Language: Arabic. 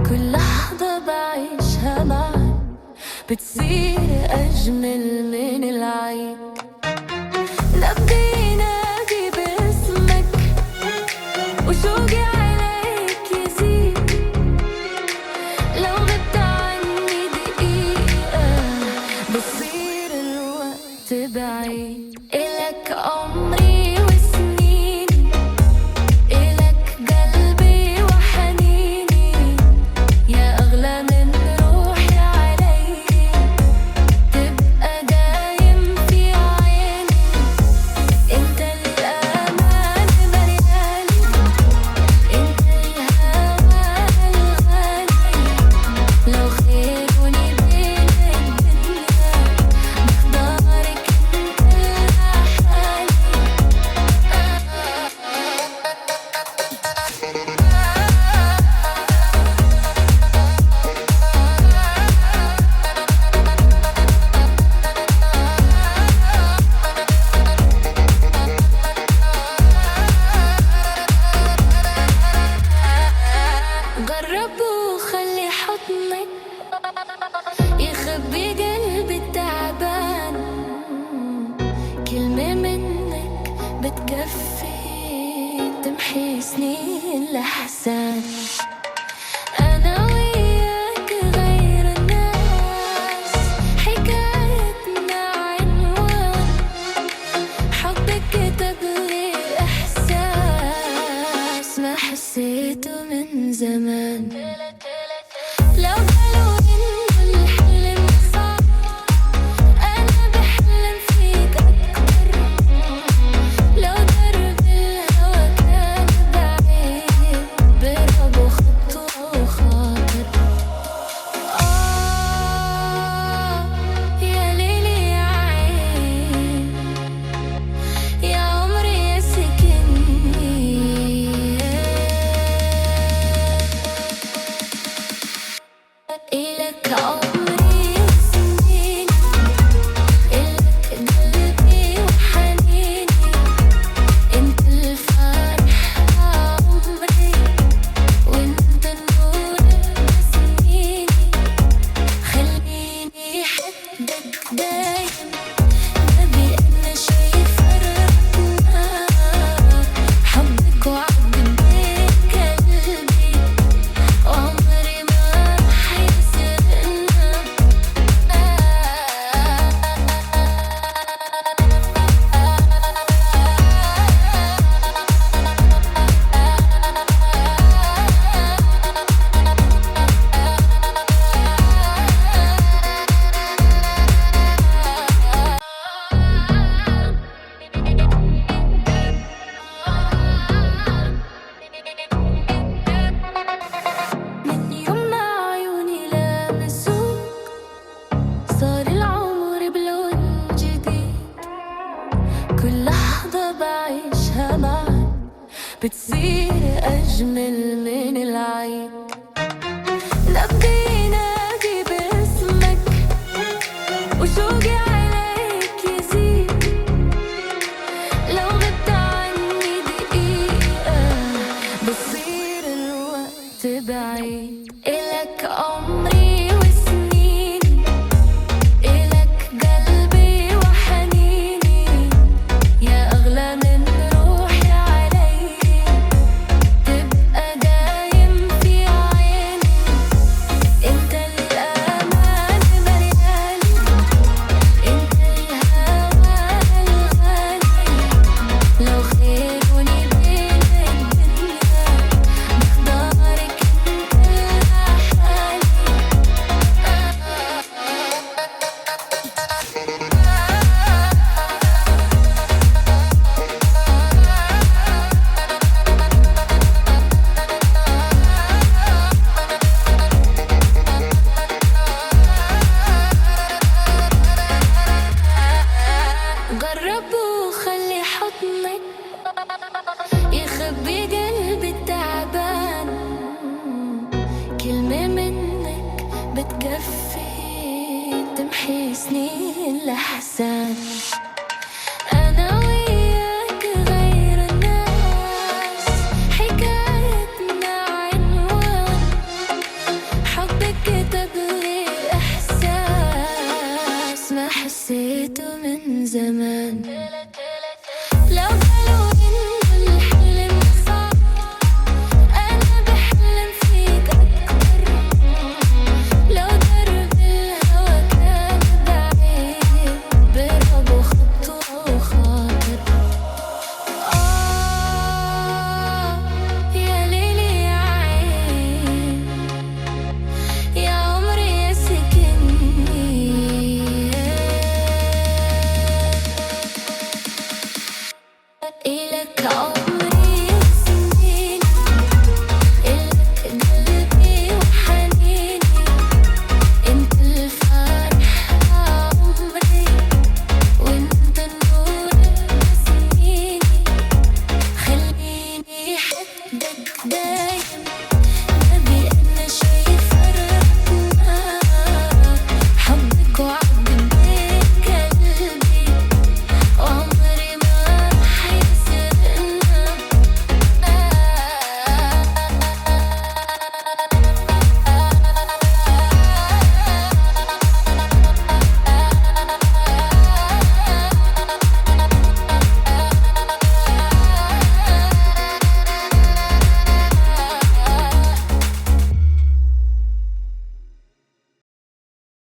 كل لحظة بعيشها معاك بتصير أجمل من العيد. نبضي ينادي باسمك وشوقي عليك يزيد. لو غبت عني دقيقة بصير الوقت بعيد. إلك عمري وسنيني، إلك قلبي وحنيني، يا أغلى من روحي علي. تبقى دايم في عيني، انت الأمان ملياني، انت الهوى الغالي. لو خيروني بين الدنيا بختارك انت لحالي. جرب وخلي حضنك يخبي قلبي التعبان. كلمة منك بتكفي تمحي سنين الأحزان. أنا وياك غير الناس، حكايتنا عنوان حبك كتب لي إحساس ما حسيته من زمان. لو قالوا إنه الحلم صعب أنا بحلم فيك أكتر. لو درب الهوى كان بعيد برب وخطوة وخاطر. يا ليلي يا عين، يا عمري يا سكني. إلك عمري وسنيني، إلك قلبي وحنيني، انت الفرح عمري، وانت النور بسنيني. خليني حدك دايم، نبي أنا شي فرقنا. حبك وعد بين قلبي، وعمري ما رح يسرقنا. من يوم ما عيوني لامسوك صار العمر بلون جديد. كل لحظة بعيشها معاك بتصير أجمل من العيد. نبضي ينادي باسمك وشوقي عليك يزيد. لو غبت عني دقيقة بصير الوقت بعيد. إلك عمري وسنيني، إلك قلبي وحنيني، يا أغلى من روحي علي. تبقى دايم في عيني، انت الأمان ملياني، انت الهوى الغالي. لو خيروني بين الدنيا بختارك انت لحالي. جرب وخلي حضنك يخبي قلبي التعبان. كلمة منك بتكفي تمحي سنين الأحزان.